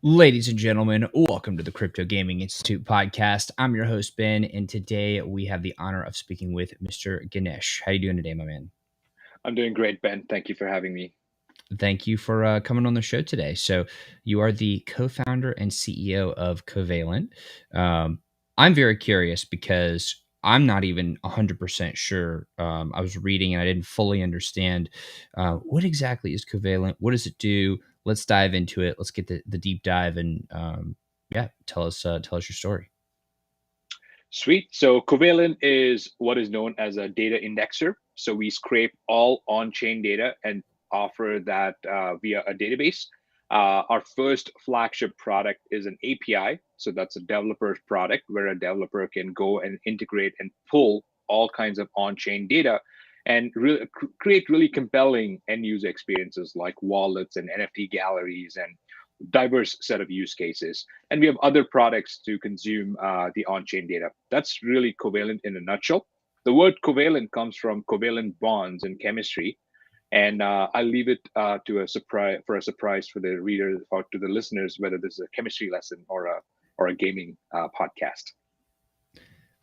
Ladies and gentlemen, welcome to the Crypto Gaming Institute podcast. I'm your host, Ben, and today we have the honor of speaking with Mr. Ganesh. How you doing today, my man? I'm doing great, Ben. Thank you for having me. Thank you for coming on the show today. So, you are the co-founder and CEO of Covalent. I'm very curious because I'm not even 100% sure. I was reading and I didn't fully understand what exactly is Covalent. What does it do? Let's dive into it. Let's get the deep dive and yeah, tell us your story. Sweet. So Covalent is what is known as a data indexer. So we scrape all on-chain data and offer that via a database. Our first flagship product is an API. So that's a developer's product where a developer can go and integrate and pull all kinds of on-chain data and create really compelling end user experiences like wallets and NFT galleries and diverse set of use cases. And we have other products to consume the on-chain data. That's really Covalent in a nutshell. The word covalent comes from covalent bonds in chemistry, and I'll leave it to a surprise for the reader or to the listeners, whether this is a chemistry lesson or a gaming podcast.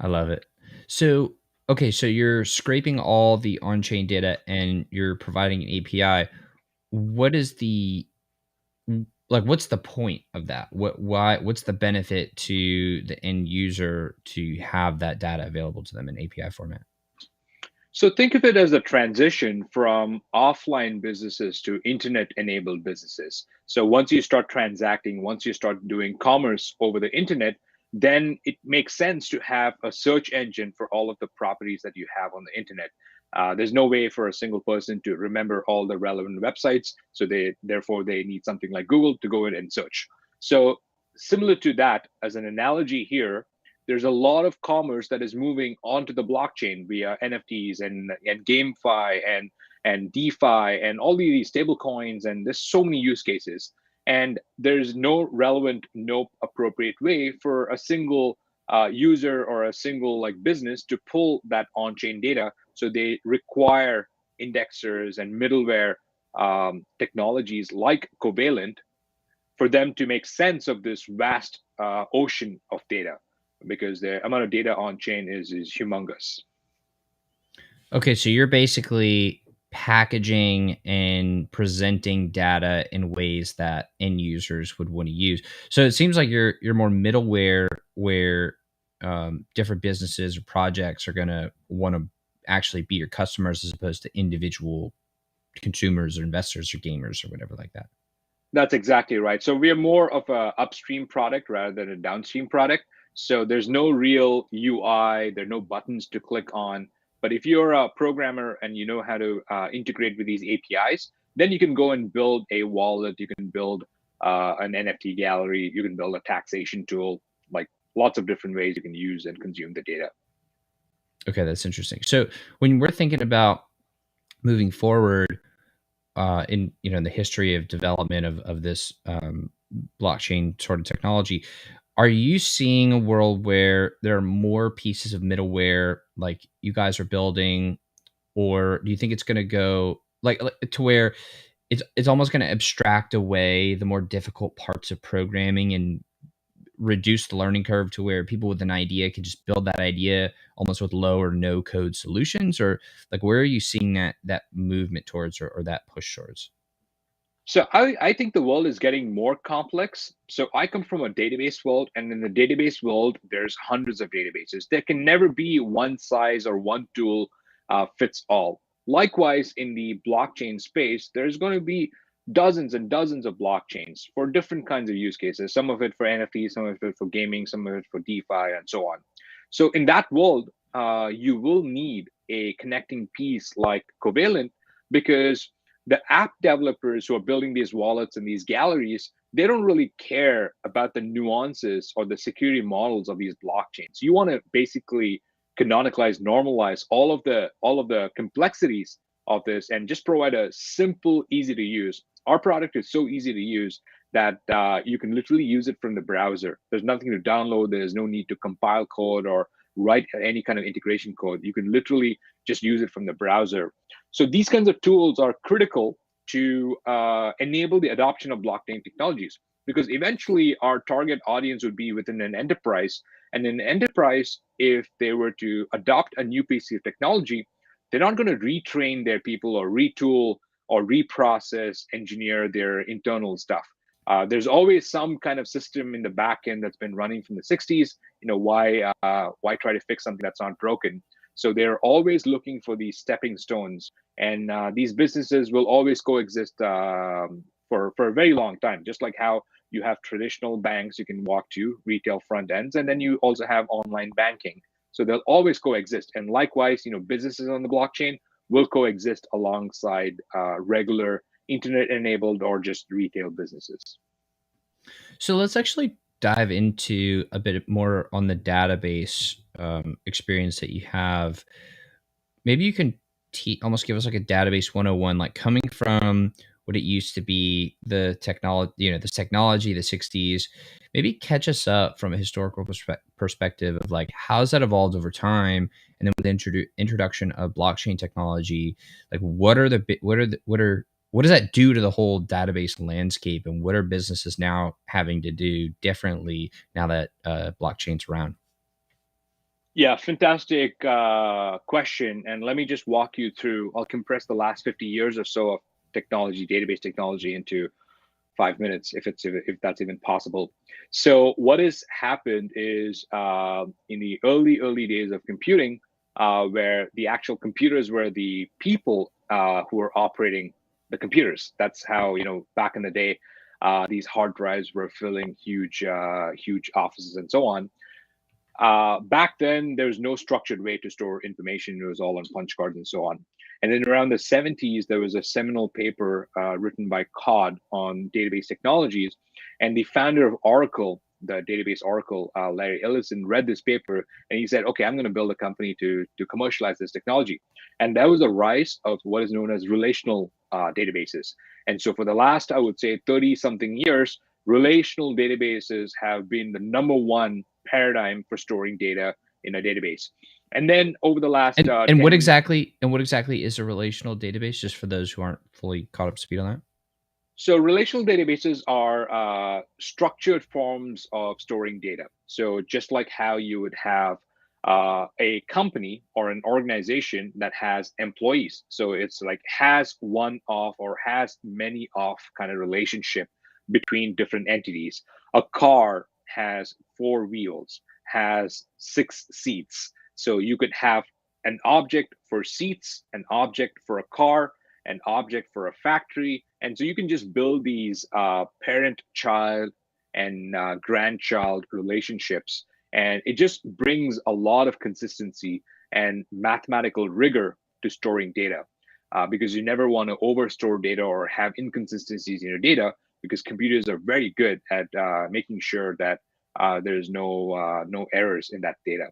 I love it. So, okay, so you're scraping all the on-chain data and you're providing an API. What is the what's the point of that? What's the benefit to the end user to have that data available to them in API format? So think of it as a transition from offline businesses to internet-enabled businesses. So once you start transacting, once you start doing commerce over the internet, then it makes sense to have a search engine for all of the properties that you have on the internet. There's no way for a single person to remember all the relevant websites, so therefore they need something like Google to go in and search. So similar to that, as an analogy here, there's a lot of commerce that is moving onto the blockchain via NFTs and GameFi and DeFi and all these stable coins, and there's so many use cases. And there's no relevant, no appropriate way for a single user or a single like business to pull that on-chain data. So they require indexers and middleware technologies like Covalent for them to make sense of this vast ocean of data, because the amount of data on chain is humongous. Okay, so you're basically packaging and presenting data in ways that end users would want to use. So it seems like you're more middleware where different businesses or projects are going to want to actually be your customers as opposed to individual consumers or investors or gamers or whatever like that. That's exactly right. So we are more of a upstream product rather than a downstream product. So there's no real UI, there are no buttons to click on. But if you're a programmer and you know how to integrate with these APIs, then you can go and build a wallet, you can build an NFT gallery, you can build a taxation tool, like lots of different ways you can use and consume the data. Okay, that's interesting. So when we're thinking about moving forward in the history of development of this blockchain sort of technology, are you seeing a world where there are more pieces of middleware like you guys are building, or do you think it's going to go like to where it's almost going to abstract away the more difficult parts of programming and reduce the learning curve to where people with an idea can just build that idea almost with low or no code solutions? Or like where are you seeing that movement towards, or that push towards? So I think the world is getting more complex. So I come from a database world, and in the database world, there's hundreds of databases. There can never be one size or one tool fits all. Likewise, in the blockchain space, there's going to be dozens and dozens of blockchains for different kinds of use cases. Some of it for NFTs, some of it for gaming, some of it for DeFi, and so on. So in that world, you will need a connecting piece like Covalent, because the app developers who are building these wallets and these galleries, they don't really care about the nuances or the security models of these blockchains. You want to basically canonicalize, normalize all of the complexities of this and just provide a simple, easy to use. Our product is so easy to use that you can literally use it from the browser. There's nothing to download. There's no need to compile code or write any kind of integration code. You can literally just use it from the browser. So these kinds of tools are critical to enable the adoption of blockchain technologies. because eventually our target audience would be within an enterprise. And in an enterprise, if they were to adopt a new piece of technology, they're not going to retrain their people or retool or reprocess engineer their internal stuff. There's always some kind of system in the back end that's been running from the 60s. Why try to fix something that's not broken? So they're always looking for these stepping stones, and these businesses will always coexist for a very long time. Just like how you have traditional banks you can walk to, retail front ends, and then you also have online banking. So they'll always coexist. And likewise, businesses on the blockchain will coexist alongside regular internet-enabled or just retail businesses. So let's actually dive into a bit more on the database experience that you have. Maybe you can almost give us like a database 101, like coming from what it used to be, the technology, this technology, the 60s. Maybe catch us up from a historical perspective of like how's that evolved over time, and then with the introduction of blockchain technology, like what does that do to the whole database landscape, and what are businesses now having to do differently now that blockchain's around? Yeah, fantastic question. And let me just walk you through. I'll compress the last 50 years or so of technology, database technology, into 5 minutes, if that's even possible. So what has happened is in the early days of computing, where the actual computers were the people who were operating the computers. That's how back in the day, these hard drives were filling huge offices and so on. Back then, there was no structured way to store information. It was all on punch cards and so on. And then around the 70s, there was a seminal paper written by Codd on database technologies. And the founder of Oracle, the database Oracle, Larry Ellison, read this paper and he said, okay, I'm going to build a company to commercialize this technology. And that was a rise of what is known as relational databases. And so for the last, I would say, 30 something years, relational databases have been the number one paradigm for storing data in a database. And then over the last And what exactly is a relational database, just for those who aren't fully caught up to speed on that? So relational databases are structured forms of storing data. So just like how you would have a company or an organization that has employees. So it's like has one off or has many off kind of relationship between different entities. A car has four wheels, has six seats. So you could have an object for seats, an object for a car, an object for a factory. And so you can just build these parent child and grandchild relationships. And it just brings a lot of consistency and mathematical rigor to storing data because you never want to overstore data or have inconsistencies in your data, because computers are very good at making sure that there's no errors in that data.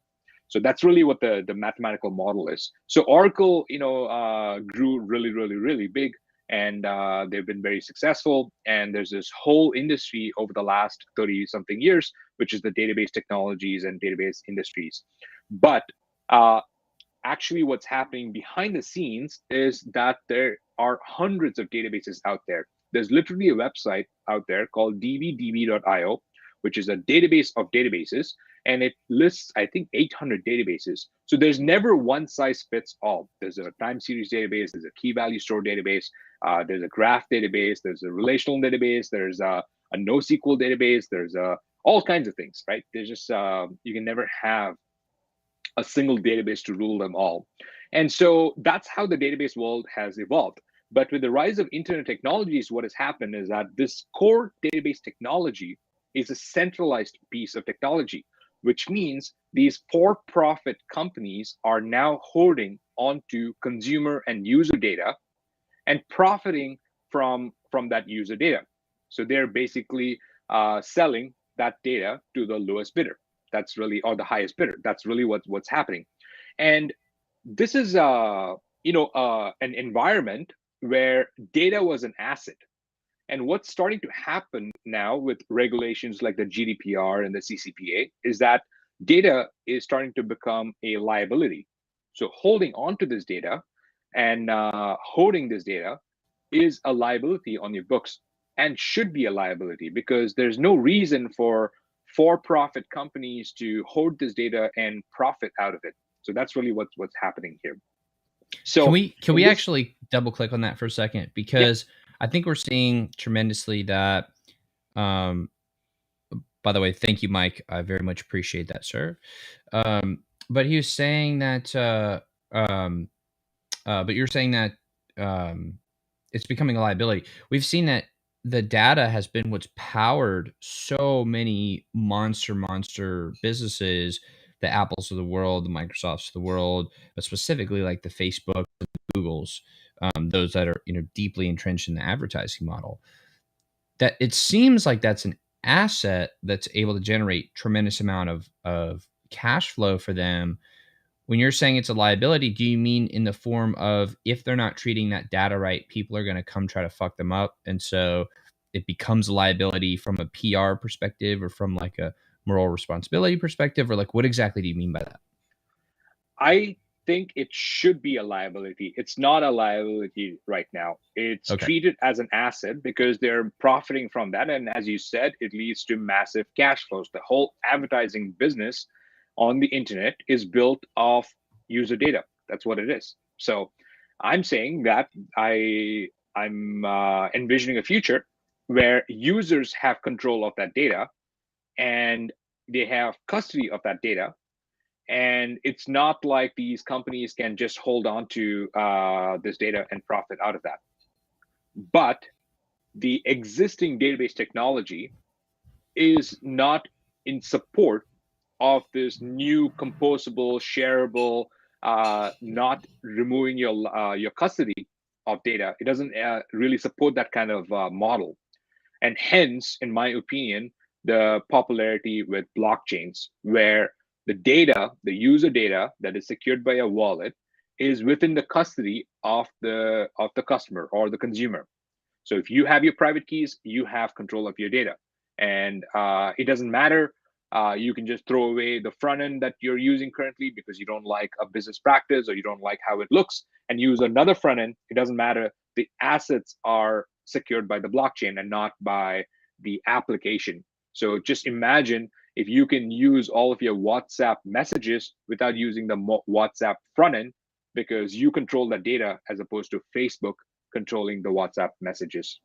So that's really what the mathematical model is. So Oracle, grew really big, and they've been very successful. And there's this whole industry over the last 30 something years, which is the database technologies and database industries. But uh, actually, what's happening behind the scenes is that there are hundreds of databases out there. There's literally a website out there called dbdb.io, which is a database of databases, and it lists, I think, 800 databases. So there's never one size fits all. There's a time series database, there's a key value store database, there's a graph database, there's a relational database, there's a NoSQL database, there's all kinds of things, right? There's just, you can never have a single database to rule them all. And so that's how the database world has evolved. But with the rise of internet technologies, what has happened is that this core database technology is a centralized piece of technology, which means these for-profit companies are now hoarding onto consumer and user data and profiting from that user data. So they're basically selling that data to the lowest bidder. That's really, or the highest bidder. That's really what's happening. And this is an environment where data was an asset. And what's starting to happen now with regulations like the GDPR and the CCPA is that data is starting to become a liability. So holding on to this data and holding this data is a liability on your books. and should be a liability, because there's no reason for profit companies to hoard this data and profit out of it. So that's really what's happening here. Can So we in this, actually double click on that for a second? yeah, Because I think we're seeing tremendously that, um, by the way, thank you, Mike. I very much appreciate that, sir. But he was saying that, um, but you're saying that, um, it's becoming a liability. We've seen that the data has been what's powered so many monster businesses, the Apples of the world, the Microsofts of the world, but specifically like the Facebook, the Googles, those that are, deeply entrenched in the advertising model. That it seems like that's an asset that's able to generate tremendous amount of cash flow for them. When you're saying it's a liability, do you mean in the form of if they're not treating that data right, people are going to come try to fuck them up, and so it becomes a liability from a PR perspective or from like a moral responsibility perspective, or like what exactly do you mean by that? I think it should be a liability. It's not a liability right now. It's Okay. treated as an asset because they're profiting from that. And as you said, it leads to massive cash flows. The whole advertising business on the internet is built off user data. That's what it is. So I'm saying that I'm envisioning a future where users have control of that data and they have custody of that data, and it's not like these companies can just hold on to this data and profit out of that. But the existing database technology is not in support of this new composable, shareable, not removing your custody of data. It doesn't really support that kind of model, and hence, in my opinion, the popularity with blockchains, where the data, the user data that is secured by a wallet, is within the custody of the customer or the consumer. So if you have your private keys, you have control of your data, and it doesn't matter. You can just throw away the front end that you're using currently because you don't like a business practice or you don't like how it looks, and use another front end. It doesn't matter. The assets are secured by the blockchain and not by the application. So just imagine if you can use all of your WhatsApp messages without using the WhatsApp front end, because you control that data as opposed to Facebook controlling the WhatsApp messages.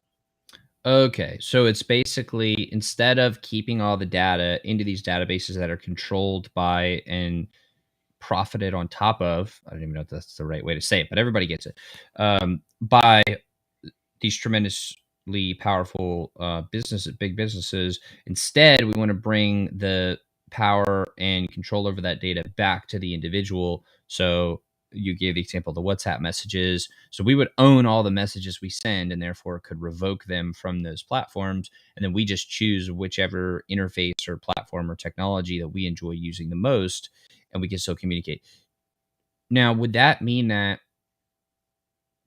Okay, so it's basically instead of keeping all the data into these databases that are controlled by and profited on top of, I don't even know if that's the right way to say it, but everybody gets it, by these tremendously powerful big businesses. Instead, we want to bring the power and control over that data back to the individual. So you gave the example of the WhatsApp messages. So we would own all the messages we send and therefore could revoke them from those platforms. And then we just choose whichever interface or platform or technology that we enjoy using the most, and we can still communicate. Now, would that mean that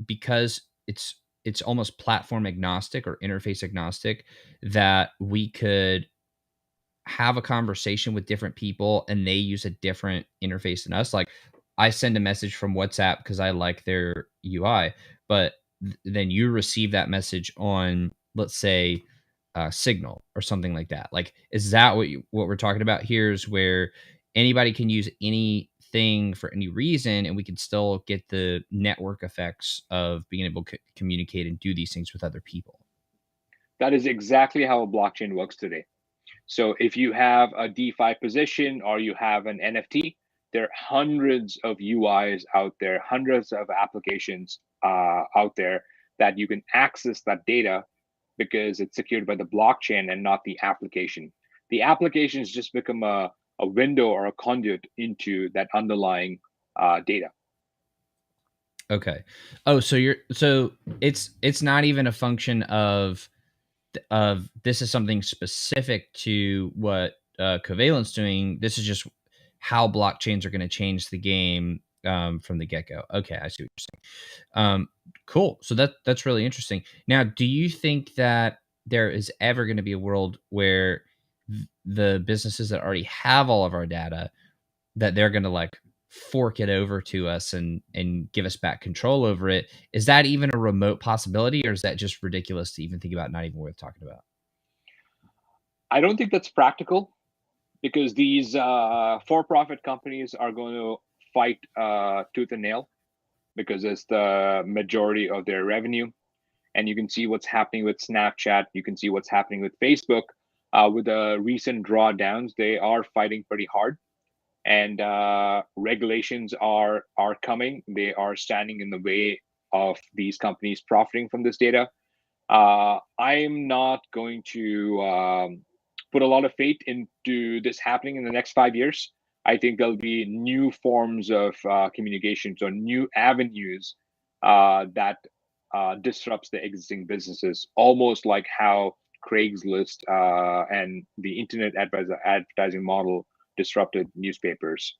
because it's almost platform agnostic or interface agnostic, that we could have a conversation with different people and they use a different interface than us? Like I send a message from WhatsApp because I like their UI, but then you receive that message on, let's say, Signal or something like that. Like, is that what we're talking about here? Is where anybody can use anything for any reason, and we can still get the network effects of being able to communicate and do these things with other people. That is exactly how a blockchain works today. So if you have a DeFi position or you have an NFT, there are hundreds of UIs out there, hundreds of applications out there that you can access that data because it's secured by the blockchain and not the application. The applications just become a window or a conduit into that underlying data. Okay. Oh, so it's not even a function of this is something specific to what Covalent's doing. This is just how blockchains are going to change the game from the get go. Okay, I see what you're saying. Cool. So that's really interesting. Now, do you think that there is ever going to be a world where the businesses that already have all of our data, that they're going to like fork it over to us and give us back control over it. Is that even a remote possibility, or is that just ridiculous to even think about, not even worth talking about? I don't think that's practical because these for-profit companies are going to fight tooth and nail because it's the majority of their revenue. And you can see what's happening with Snapchat. You can see what's happening with Facebook. With the recent drawdowns, they are fighting pretty hard, and regulations are coming. They are standing in the way of these companies profiting from this data. I'm not going to put a lot of faith into this happening in the next 5 years. I think there'll be new forms of communications or new avenues that disrupts the existing businesses, almost like how Craigslist and the internet advertising model disrupted newspapers.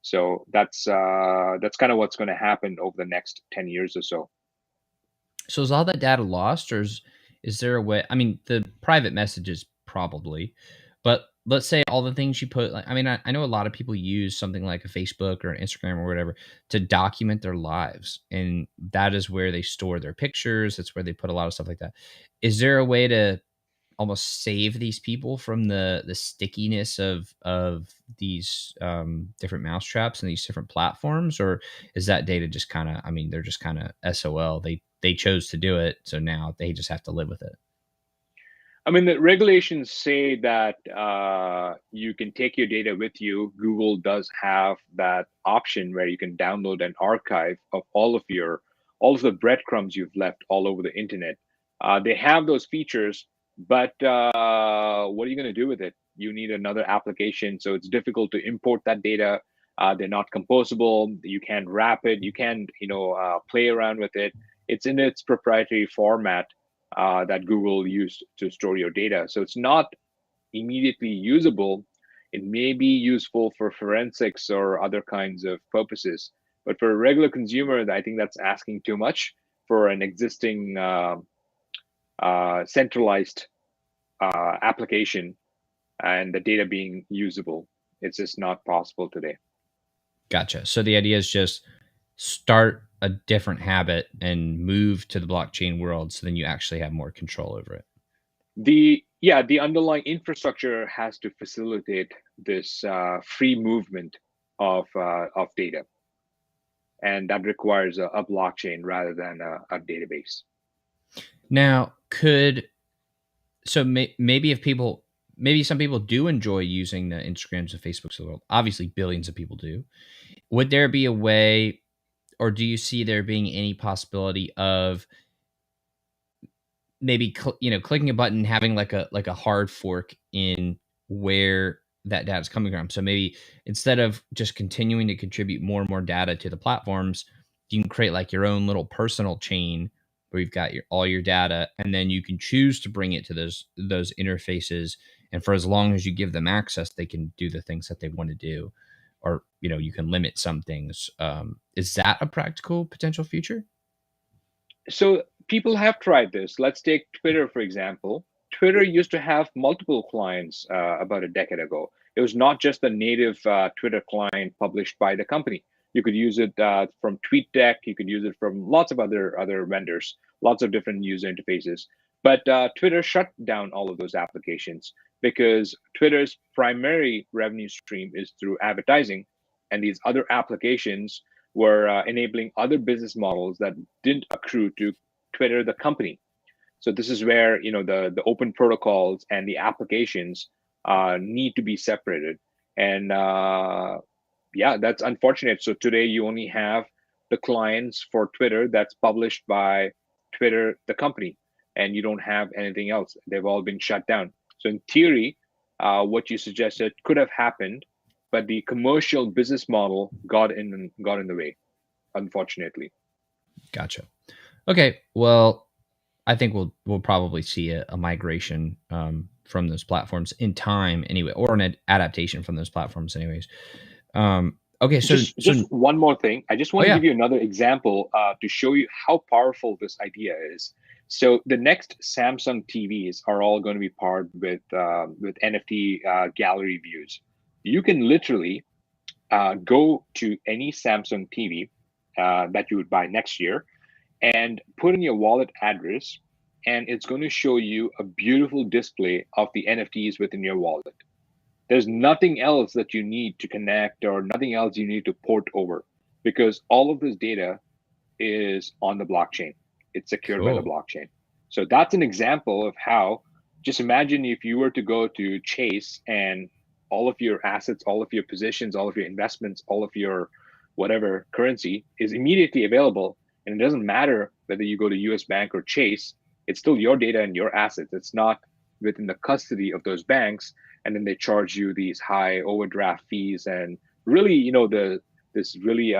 So that's kind of what's going to happen over the next 10 years or so. So is all that data lost, or is there a way? I mean, the private messages probably, but let's say all the things you put. Like, I mean, I know a lot of people use something like a Facebook or an Instagram or whatever to document their lives, and that is where they store their pictures. That's where they put a lot of stuff like that. Is there a way to almost save these people from the stickiness of these different mousetraps and these different platforms, or is that data just kind of, I mean, they're just kind of SOL, they chose to do it, so now they just have to live with it? I mean, the regulations say that you can take your data with you. Google does have that option where you can download an archive of all of the breadcrumbs you've left all over the internet. They have those features, but what are you going to do with it? You need another application, so it's difficult to import that data. They're not composable. You can't wrap it. You can't, play around with it. It's in its proprietary format that Google used to store your data. So it's not immediately usable. It may be useful for forensics or other kinds of purposes. But for a regular consumer, I think that's asking too much for an existing centralized application and the data being usable. It's just not possible today. Gotcha. So the idea is just start a different habit and move to the blockchain world, so then you actually have more control over it. The underlying infrastructure has to facilitate this free movement of data, and that requires a blockchain rather than a database. Now, maybe if people, maybe some people do enjoy using the Instagrams and Facebooks of the world. Obviously, billions of people do. Would there be a way, or do you see there being any possibility of maybe clicking a button, having like a hard fork in where that data is coming from? So maybe instead of just continuing to contribute more and more data to the platforms, you can create like your own little personal chain where you've got all your data, and then you can choose to bring it to those interfaces. And for as long as you give them access, they can do the things that they want to do, or you can limit some things. Is that a practical potential future? So people have tried this. Let's take Twitter, for example. Twitter used to have multiple clients about a decade ago. It was not just the native Twitter client published by the company. You could use it from TweetDeck. You could use it from lots of other vendors, lots of different user interfaces. But Twitter shut down all of those applications because Twitter's primary revenue stream is through advertising, and these other applications were enabling other business models that didn't accrue to Twitter, the company. So this is where the open protocols and the applications need to be separated. And yeah, that's unfortunate. So today you only have the clients for Twitter that's published by Twitter, the company, and you don't have anything else. They've all been shut down. So in theory, what you suggested could have happened, but the commercial business model got in the way, unfortunately. Gotcha. Okay. Well, I think we'll probably see a migration from those platforms in time anyway, or an adaptation from those platforms anyways. Okay, Just one more thing. I just oh want to yeah, give you another example to show you how powerful this idea is. So the next Samsung TVs are all going to be powered with NFT gallery views. You can literally go to any Samsung TV that you would buy next year and put in your wallet address, and it's going to show you a beautiful display of the NFTs within your wallet. There's nothing else that you need to connect or nothing else you need to port over because all of this data is on the blockchain. It's secured by the Cool. blockchain. So that's an example of how, just imagine if you were to go to Chase and all of your assets, all of your positions, all of your investments, all of your whatever currency is immediately available. And it doesn't matter whether you go to US Bank or Chase, it's still your data and your assets. It's not within the custody of those banks. And then they charge you these high overdraft fees and really, this really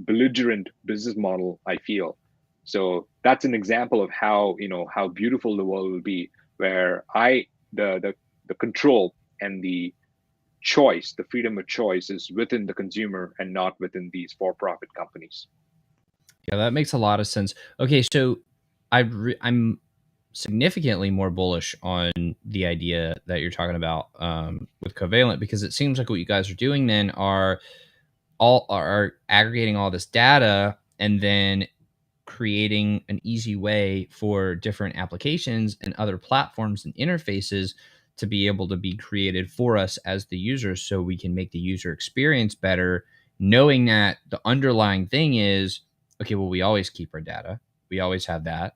belligerent business model, I feel. So that's an example of how, how beautiful the world will be, where the control and the choice, the freedom of choice is within the consumer and not within these for-profit companies. Yeah, that makes a lot of sense. Okay, so I'm significantly more bullish on the idea that you're talking about with Covalent, because it seems like what you guys are doing then are aggregating all this data and then creating an easy way for different applications and other platforms and interfaces to be able to be created for us as the users, so we can make the user experience better, knowing that the underlying thing is, okay, well, we always keep our data, we always have that,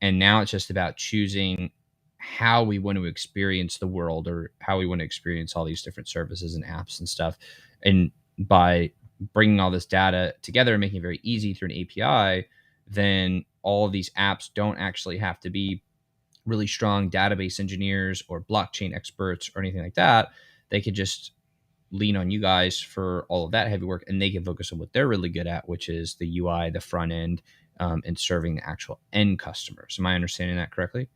and now it's just about choosing how we want to experience the world, or how we want to experience all these different services and apps and stuff. And by bringing all this data together and making it very easy through an API, then all of these apps don't actually have to be really strong database engineers or blockchain experts or anything like that. They could just lean on you guys for all of that heavy work, and they can focus on what they're really good at, which is the UI, the front end, and serving the actual end customers. Am I understanding that correctly?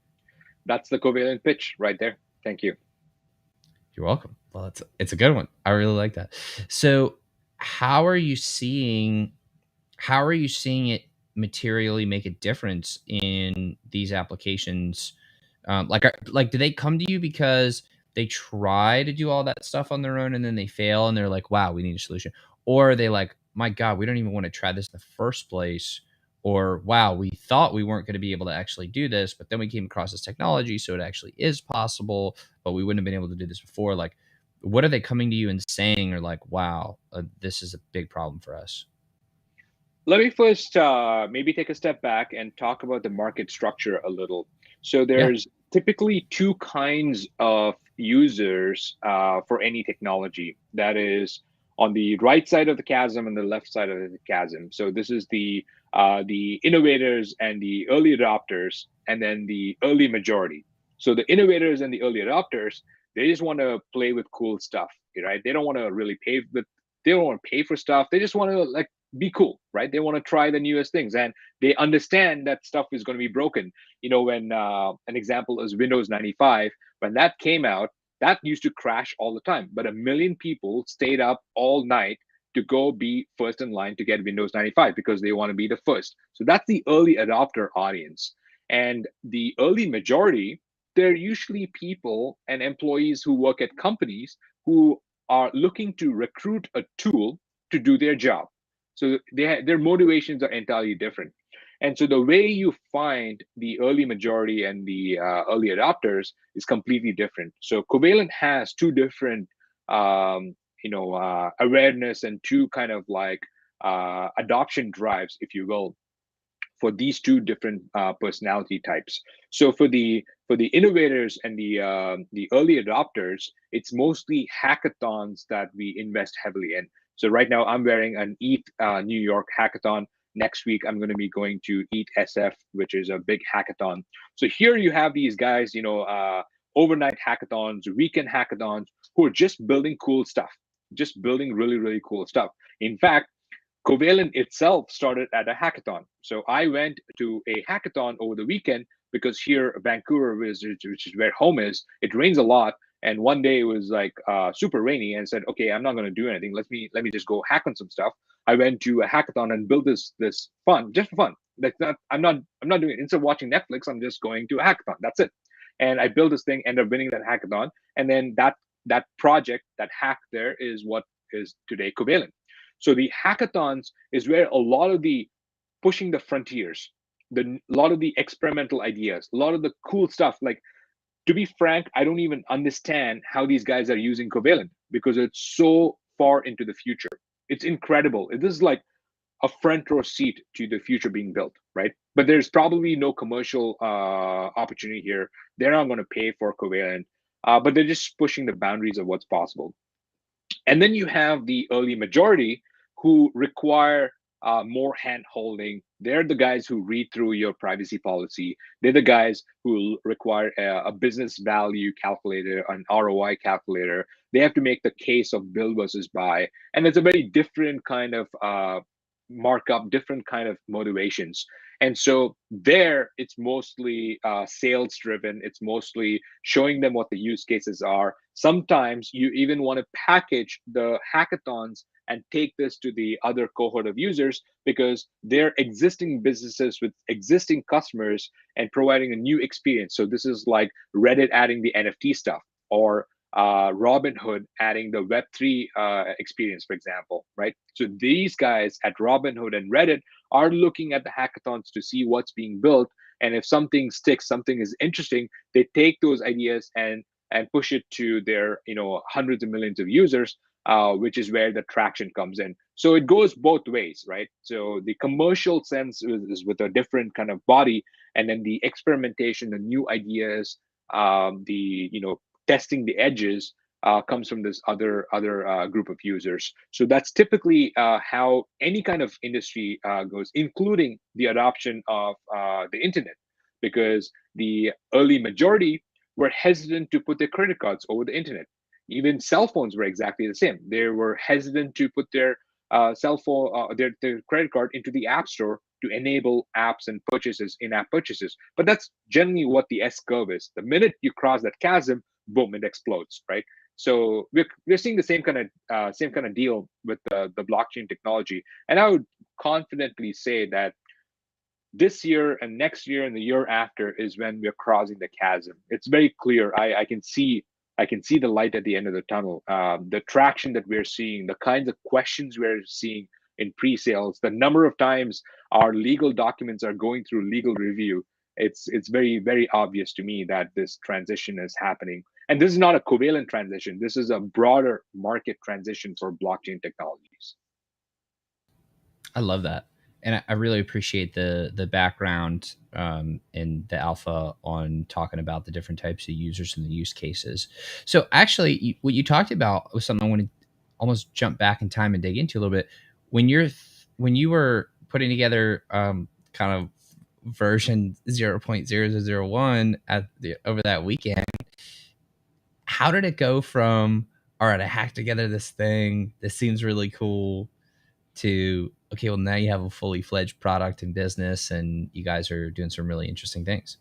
That's the Covalent pitch right there. Thank you. You're welcome. Well, it's a good one. I really like that. So, how are you seeing how are you seeing it materially make a difference in these applications? Like, do they come to you because they try to do all that stuff on their own and then they fail and they're like, "Wow, we need a solution," or are they like, "My God, we don't even want to try this in the first place," or "Wow, we thought we weren't going to be able to actually do this, but then we came across this technology, so it actually is possible, but we wouldn't have been able to do this before." Like, what are they coming to you and saying, or like, "Wow, this is a big problem for us"? Let me first maybe take a step back and talk about the market structure a little. So Yeah. there's typically two kinds of users for any technology. That is on the right side of the chasm and the left side of the chasm. So this is the innovators and the early adopters, and then the early majority. So the innovators and the early adopters, they just want to play with cool stuff, right? They don't want to really pay with they don't want to pay for stuff. They just want to like be cool, right? They want to try the newest things, and they understand that stuff is going to be broken. When an example is Windows 95, when that came out, that used to crash all the time. But a million people stayed up all night to go be first in line to get Windows 95 because they want to be the first. So that's the early adopter audience. And the early majority, they're usually people and employees who work at companies who are looking to recruit a tool to do their job. So their motivations are entirely different. And so the way you find the early majority and the early adopters is completely different. So Covalent has two different, awareness and two kind of like adoption drives, if you will, for these two different personality types. So for the innovators and the early adopters, it's mostly hackathons that we invest heavily in. So right now I'm wearing an ETH New York hackathon. Next week I'm going to be going to ETH SF, which is a big hackathon. So here you have these guys, overnight hackathons, weekend hackathons, who are just building cool stuff, just building really really cool stuff. In fact, Covalent itself started at a hackathon. So I went to a hackathon over the weekend because here, Vancouver, which is where home is, it rains a lot. And one day it was like super rainy, and said, "Okay, I'm not going to do anything. Let me just go hack on some stuff." I went to a hackathon and built this fun, just for fun. Like not, I'm not doing it instead of watching Netflix. I'm just going to a hackathon. That's it. And I built this thing, ended up winning that hackathon, and then that project, that hack there, is what is today covalent. So the hackathons is where a lot of the pushing the frontiers, a lot of the experimental ideas, a lot of the cool stuff. Like, to be frank, I don't even understand how these guys are using covalent because it's so far into the future. It's incredible. This is like a front row seat to the future being built, right? But there's probably no commercial opportunity here. They're not going to pay for covalent, but they're just pushing the boundaries of what's possible. And then you have the early majority who require more hand holding. They're the guys who read through your privacy policy. They're the guys who require a business value calculator, an ROI calculator. They have to make the case of build versus buy. And it's a very different kind of markup, different kind of motivations. And so there, it's mostly sales driven. It's mostly showing them what the use cases are. Sometimes you even want to package the hackathons and take this to the other cohort of users because they're existing businesses with existing customers and providing a new experience. So this is like Reddit adding the NFT stuff, or Robinhood adding the Web3 experience, for example, right? So these guys at Robinhood and Reddit are looking at the hackathons to see what's being built. And if something sticks, something is interesting, they take those ideas and push it to their hundreds of millions of users, which is where the traction comes in. So it goes both ways, right? So the commercial sense is with a different kind of body, and then the experimentation, the new ideas, the testing the edges comes from this other group of users. So that's typically how any kind of industry goes, including the adoption of the internet, because the early majority were hesitant to put their credit cards over the internet. Even cell phones were exactly the same. They were hesitant to put their cell phone, their credit card into the app store to enable apps and purchases, in-app purchases. But that's generally what the S curve is. The minute you cross that chasm, boom, it explodes, right? So we're seeing the same kind of deal with the blockchain technology, and I would confidently say that this year and next year and the year after is when we're crossing the chasm. It's very clear. I can see the light at the end of the tunnel. The traction that we're seeing, the kinds of questions we're seeing in pre-sales, the number of times our legal documents are going through legal review. It's very very obvious to me that this transition is happening. And this is not a covalent transition. This is a broader market transition for blockchain technologies. I love that, and I really appreciate the background and the alpha on talking about the different types of users and the use cases. So actually, what you talked about was something I want to almost jump back in time and dig into a little bit. When you were putting together kind of version 0.0001 over that weekend, how did it go from, all right, I hacked together this thing, this seems really cool, to, okay, well, now you have a fully fledged product and business and you guys are doing some really interesting things?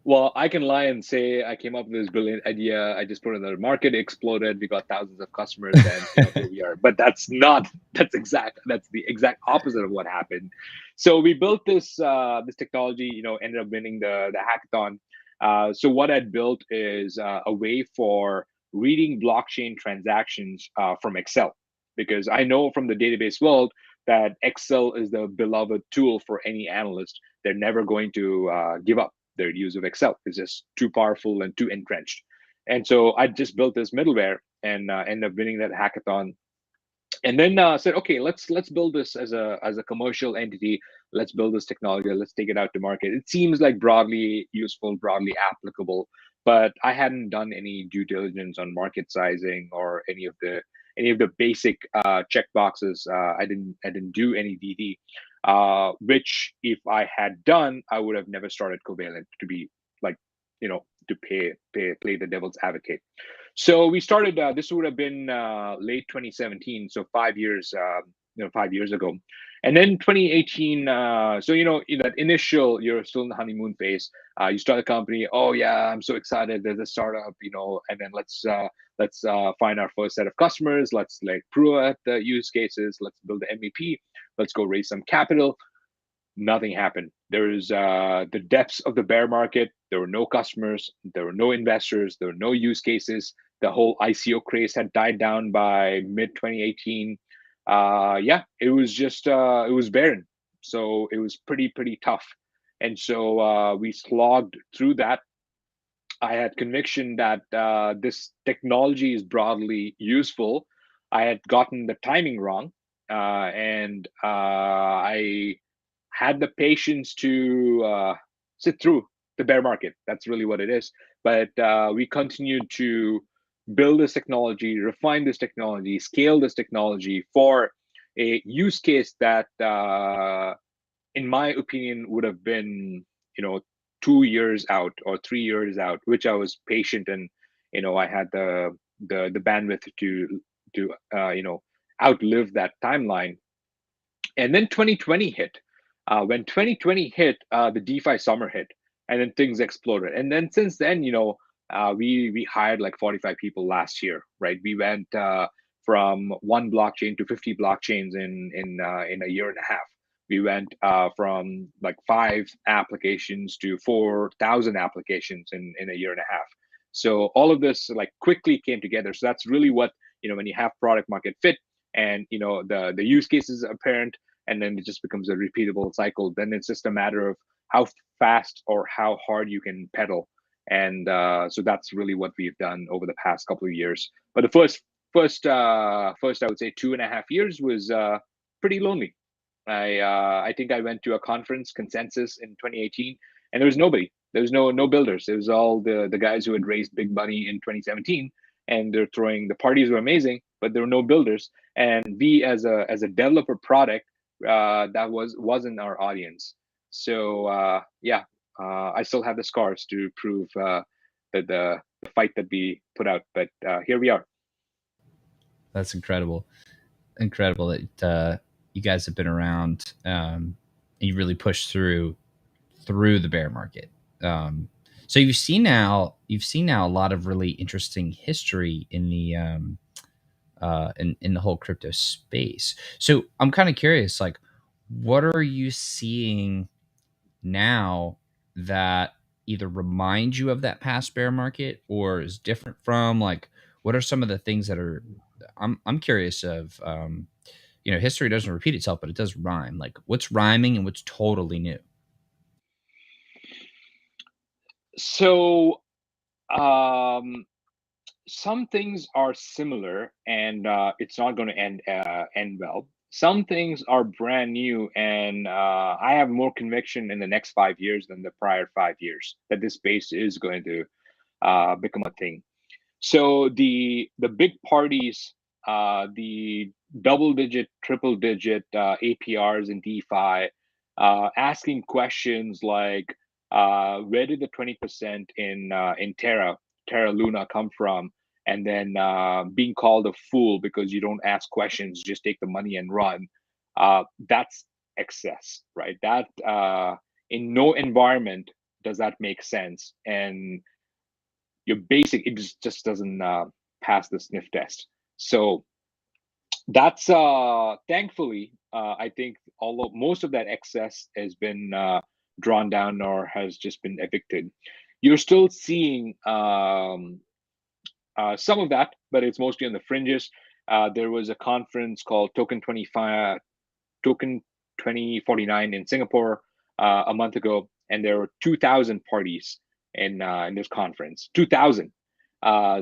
Well, I can lie and say I came up with this brilliant idea. I just put it in the market, it exploded. We got thousands of customers, and here we are. But that's not. That's the exact opposite of what happened. So we built this technology. Ended up winning the hackathon. So what I'd built is a way for reading blockchain transactions from Excel, because I know from the database world that Excel is the beloved tool for any analyst. They're never going to give up their use of Excel. It's just too powerful and too entrenched. And so I just built this middleware and ended up winning that hackathon. And then said, okay, let's build this as a commercial entity. Let's build this technology. Let's take it out to market. It seems like broadly useful, broadly applicable, but I hadn't done any due diligence on market sizing or any of the basic check boxes. I didn't do any DD, which if I had done, I would have never started Covalent, to be like, to play the devil's advocate. So we started. This would have been late 2017, so 5 years, 5 years ago, and then 2018. So in that initial, you're still in the honeymoon phase. You start a company. Oh yeah, I'm so excited. There's a startup, and then let's find our first set of customers. Let's like prove out the use cases. Let's build the MVP. Let's go raise some capital. Nothing happened. There's the depths of the bear market. There were no customers. There were no investors. There were no use cases. The whole ICO craze had died down by mid 2018. Yeah, it was just it was barren, so it was pretty tough, and so we slogged through that. I had conviction that this technology is broadly useful. I had gotten the timing wrong, and I had the patience to sit through the bear market. That's really what it is. But we continued to build this technology, refine this technology, scale this technology for a use case that in my opinion, would have been, 2 years out or 3 years out, which I was patient and, I had the bandwidth to outlive that timeline. And then 2020 hit. When 2020 hit, the DeFi summer hit, and then things exploded. And then since then, we hired like 45 people last year, right? We went from one blockchain to 50 blockchains in a year and a half. We went from like 5 applications to 4,000 applications in a year and a half. So all of this like quickly came together. So that's really what, when you have product market fit, and the use case is apparent, and then it just becomes a repeatable cycle. Then it's just a matter of how fast or how hard you can pedal. And so that's really what we've done over the past couple of years. But the first I would say 2.5 years was pretty lonely. I think I went to a conference, Consensus, in 2018, and there was nobody. There was no builders. It was all the guys who had raised big money in 2017, and they're throwing, the parties were amazing, but there were no builders. And we, as a developer product, that wasn't our audience. So yeah, I still have the scars to prove the fight that we put out. But here we are. That's incredible. Incredible that you guys have been around, and you really pushed through the bear market. So you've seen now a lot of really interesting history in the in the whole crypto space. So I'm kind of curious, like, what are you seeing now that either remind you of that past bear market or is different from, like, what are some of the things that are, I'm curious of, history doesn't repeat itself, but it does rhyme. Like, what's rhyming and what's totally new? So um, some things are similar, and it's not going to end well. Some things are brand new, and I have more conviction in the next 5 years than the prior 5 years that this space is going to become a thing. So the big parties, the double digit, triple digit APRs in DeFi, asking questions like, where did the 20% in Terra Luna come from? And then being called a fool because you don't ask questions, just take the money and run. That's excess, right? That in no environment does that make sense. And your basic, it just doesn't pass the sniff test. So that's thankfully, I think although most of that excess has been drawn down or has just been evicted, you're still seeing some of that, but it's mostly on the fringes. There was a conference called Token 2049 in Singapore a month ago, and there were 2,000 parties in this conference. 2,000.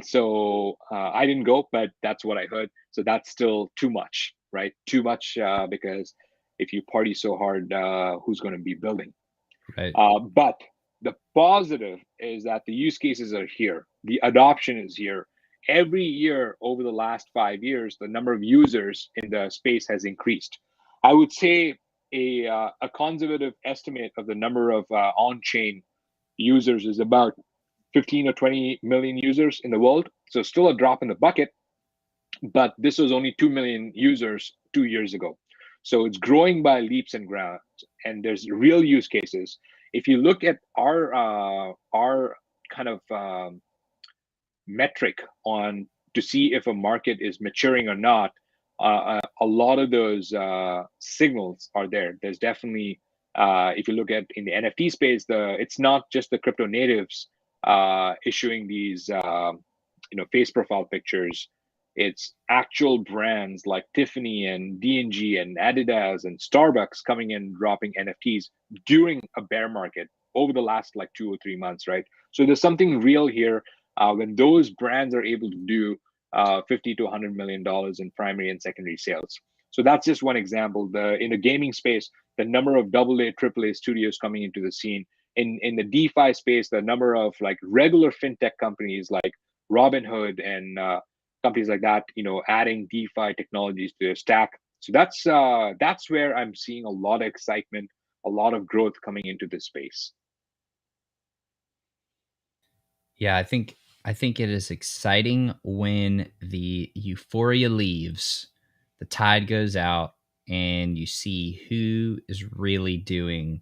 So I didn't go, but that's what I heard. So that's still too much, right? Too much because if you party so hard, who's going to be building? Right. But the positive is that the use cases are here. The adoption is here. Every year over the last 5 years, the number of users in the space has increased. I would say a conservative estimate of the number of on-chain users is about 15 or 20 million users in the world. So still a drop in the bucket, but this was only 2 million users 2 years ago. So it's growing by leaps and bounds, and there's real use cases. If you look at our kind of metric on to see if a market is maturing or not, a lot of those signals are there. There's definitely, if you look at in the NFT space, it's not just the crypto natives issuing these face profile pictures. It's actual brands like Tiffany and D&G and Adidas and Starbucks coming in dropping NFTs during a bear market over the last like 2 or 3 months, right? So there's something real here when those brands are able to do 50 to 100 million dollars in primary and secondary sales. So that's just one example. The In the gaming space, the number of AA, AAA studios coming into the scene. In the DeFi space, the number of like regular fintech companies like Robinhood and companies like that, adding DeFi technologies to their stack. So that's where I'm seeing a lot of excitement, a lot of growth coming into this space. Yeah, I think it is exciting when the euphoria leaves, the tide goes out, and you see who's really doing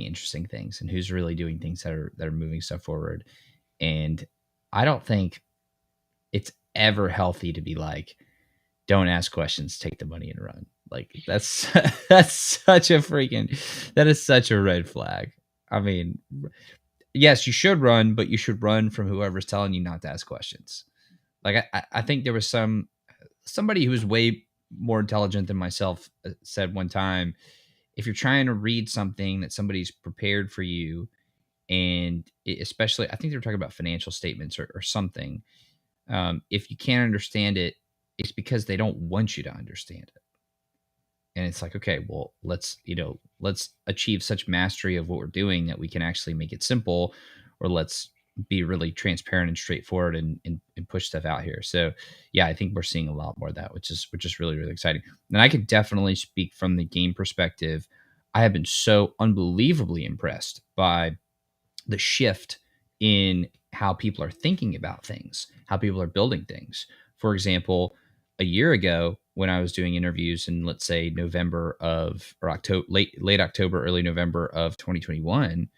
interesting things and who's really doing things that are moving stuff forward. And I don't think it's ever healthy to be like, don't ask questions, take the money and run. Like that's that's such a freaking that is such a red flag. I mean, yes, you should run, but you should run from whoever's telling you not to ask questions. Like I think there was somebody who was way more intelligent than myself said one time, if you're trying to read something that somebody's prepared for you, and especially I think they were talking about financial statements or something, if you can't understand it, it's because they don't want you to understand it. And it's like, okay, well, let's achieve such mastery of what we're doing that we can actually make it simple, or let's be really transparent and straightforward and push stuff out here. So yeah, I think we're seeing a lot more of that, which is really, really exciting. And I could definitely speak from the game perspective. I have been so unbelievably impressed by the shift in how people are thinking about things, how people are building things. For example, a year ago when I was doing interviews in, let's say, November of or October, late October, early November of 2021,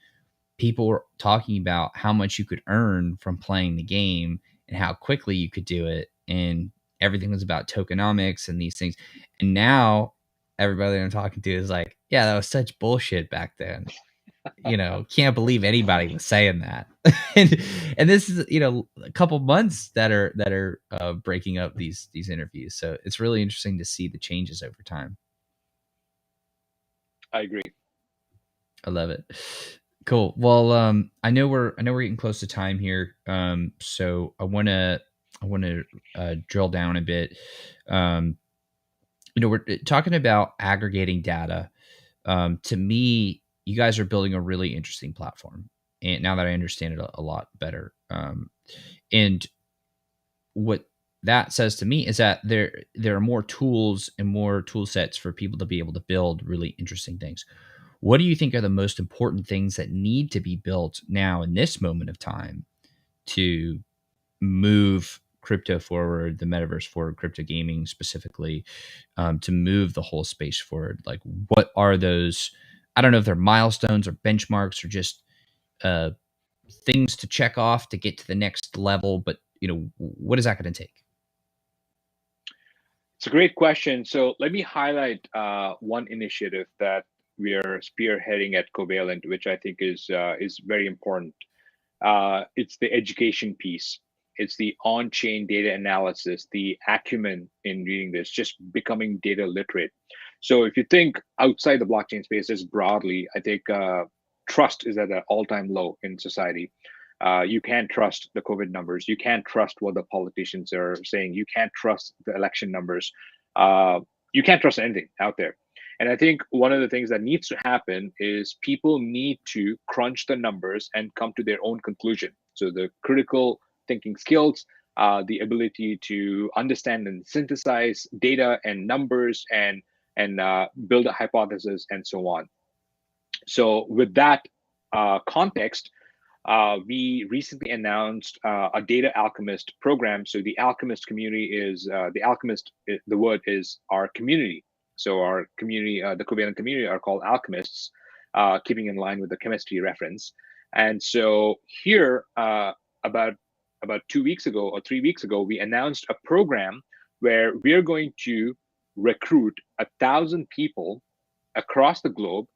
people were talking about how much you could earn from playing the game and how quickly you could do it, and everything was about tokenomics and these things. And now everybody that I'm talking to is like, yeah, that was such bullshit back then. Can't believe anybody was saying that. and and this is, a couple months that are breaking up these interviews. So it's really interesting to see the changes over time. I agree. I love it. Cool. Well, I know we're getting close to time here. So I want to drill down a bit. Um, we're talking about aggregating data. To me, you guys are building a really interesting platform, and now that I understand it a lot better, and what that says to me is that there are more tools and more tool sets for people to be able to build really interesting things. What do you think are the most important things that need to be built now in this moment of time to move crypto forward, the metaverse forward, crypto gaming specifically, to move the whole space forward? Like, what are those? I don't know if they're milestones or benchmarks or just uh, things to check off to get to the next level. But what is that going to take? It's a great question. So let me highlight one initiative that we are spearheading at Covalent, which I think is very important. It's the education piece. It's the on-chain data analysis, the acumen in reading this, just becoming data literate. So if you think outside the blockchain space, just broadly, I think trust is at an all-time low in society. You can't trust the COVID numbers. You can't trust what the politicians are saying. You can't trust the election numbers. Uh, you can't trust anything out there. And I think one of the things that needs to happen is people need to crunch the numbers and come to their own conclusion. So the critical thinking skills, the ability to understand and synthesize data and numbers and build a hypothesis and so on. So with that context, we recently announced a data alchemist program. So the alchemist community is the alchemist. The word is our community. So our community, the Covalent community, are called alchemists, keeping in line with the chemistry reference. And so here, about 2 weeks ago or 3 weeks ago, we announced a program where we're going to recruit 1,000 people across the globe,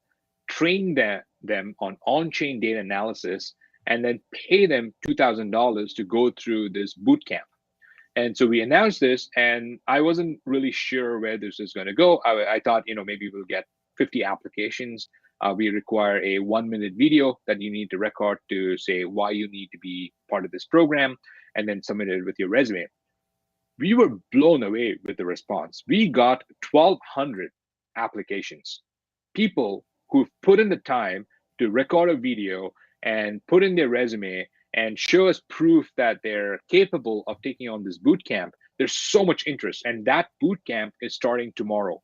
train them on on-chain data analysis, and then pay them $2,000 to go through this boot camp. And so we announced this, and I wasn't really sure where this is going to go. I thought, maybe we'll get 50 applications. We require a 1-minute video that you need to record to say why you need to be part of this program, and then submit it with your resume. We were blown away with the response. We got 1,200 applications. People who've put in the time to record a video and put in their resume and show us proof that they're capable of taking on this boot camp. There's so much interest, and that boot camp is starting tomorrow.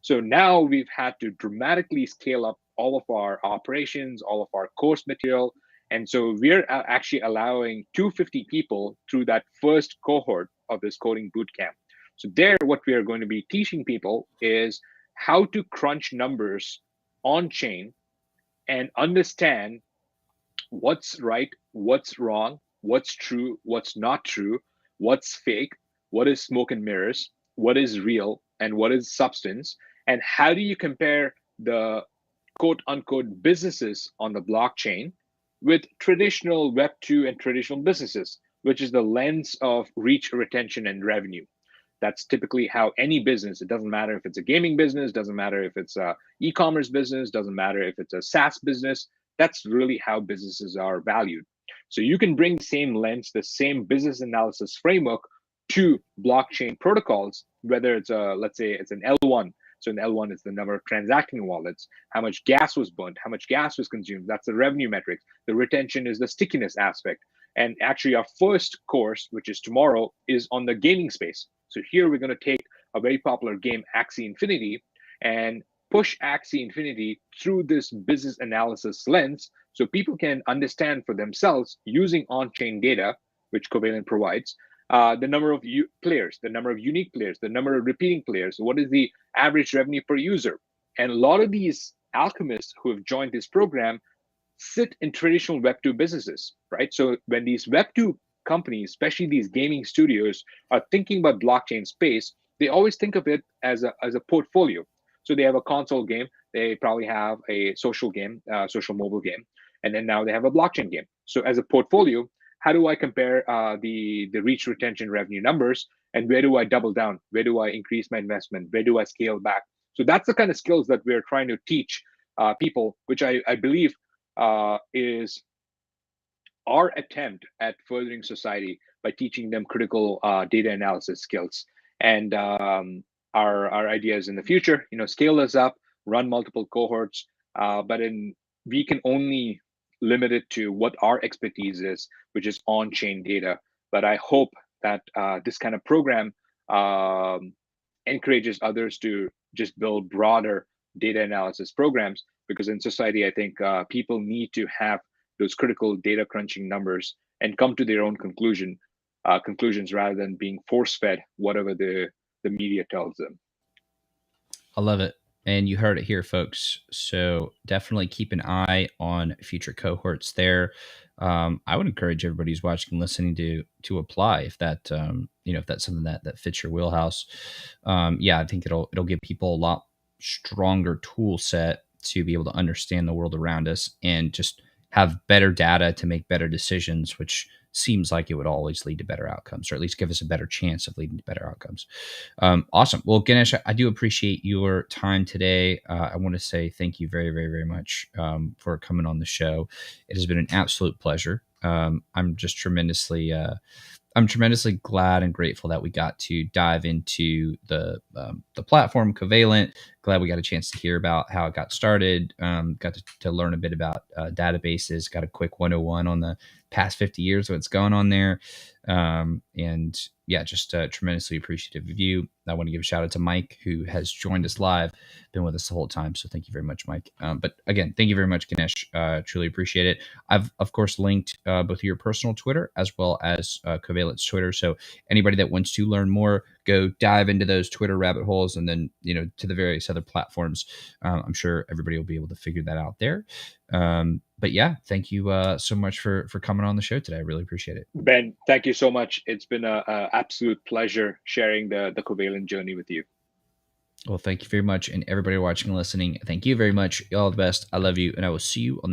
So now we've had to dramatically scale up all of our operations, all of our course material. And so we're actually allowing 250 people through that first cohort of this coding boot camp. So there, what we are going to be teaching people is how to crunch numbers on chain and understand what's right, what's wrong, what's true, what's not true, what's fake, what is smoke and mirrors, what is real, and what is substance, and how do you compare the quote unquote businesses on the blockchain with traditional Web2 and traditional businesses, which is the lens of reach, retention, and revenue. That's typically how any business, it doesn't matter if it's a gaming business, doesn't matter if it's a e-commerce business, doesn't matter if it's a SaaS business, that's really how businesses are valued. So you can bring the same lens, the same business analysis framework to blockchain protocols, whether it's let's say it's an L1. So an L1 is the number of transacting wallets, how much gas was burnt, how much gas was consumed. That's the revenue metric. The retention is the stickiness aspect. And actually, our first course, which is tomorrow, is on the gaming space. So here we're going to take a very popular game, Axie Infinity, and push Axie Infinity through this business analysis lens so people can understand for themselves using on-chain data, which Covalent provides, the number of players, the number of unique players, the number of repeating players, what is the average revenue per user. And a lot of these alchemists who have joined this program sit in traditional Web2 businesses, right? So when these Web2 companies, especially these gaming studios, are thinking about blockchain space, they always think of it as a portfolio. So they have a console game, they probably have a social game, social mobile game, and then now they have a blockchain game. So as a portfolio, how do I compare the reach, retention, revenue numbers, and where do I double down? Where do I increase my investment? Where do I scale back? So that's the kind of skills that we're trying to teach people, which I believe is our attempt at furthering society by teaching them critical data analysis skills. And our ideas in the future, scale this up, run multiple cohorts, but we can only limit it to what our expertise is, which is on-chain data. But I hope that this kind of program encourages others to just build broader data analysis programs, because in society, I think people need to have those critical data crunching numbers and come to their own conclusions rather than being force-fed whatever the media tells them. I love it. And you heard it here, folks. So definitely keep an eye on future cohorts there. I would encourage everybody who's watching and listening to apply if that if that's something that fits your wheelhouse. Yeah, I think it'll give people a lot stronger tool set to be able to understand the world around us and just have better data to make better decisions, which seems like it would always lead to better outcomes, or at least give us a better chance of leading to better outcomes. Awesome. Well, Ganesh, I do appreciate your time today. I want to say thank you very, very, very much for coming on the show. It has been an absolute pleasure. I'm just tremendously I'm tremendously glad and grateful that we got to dive into the platform Covalent. Glad we got a chance to hear about how it got started. Got to learn a bit about databases. Got a quick 101 on the past 50 years of what's going on there. And yeah, just tremendously appreciative of you. I want to give a shout out to Mike, who has joined us live, been with us the whole time. So thank you very much, Mike. But again, thank you very much, Ganesh. Truly appreciate it. I've, of course, linked both your personal Twitter as well as Covalent's Twitter. So anybody that wants to learn more, go dive into those Twitter rabbit holes, and then, to the various other platforms. I'm sure everybody will be able to figure that out there. But yeah, thank you so much for coming on the show today. I really appreciate it. Ben, thank you so much. It's been an absolute pleasure sharing the Covalent journey with you. Well, thank you very much. And everybody watching and listening, thank you very much. All the best. I love you. And I will see you on the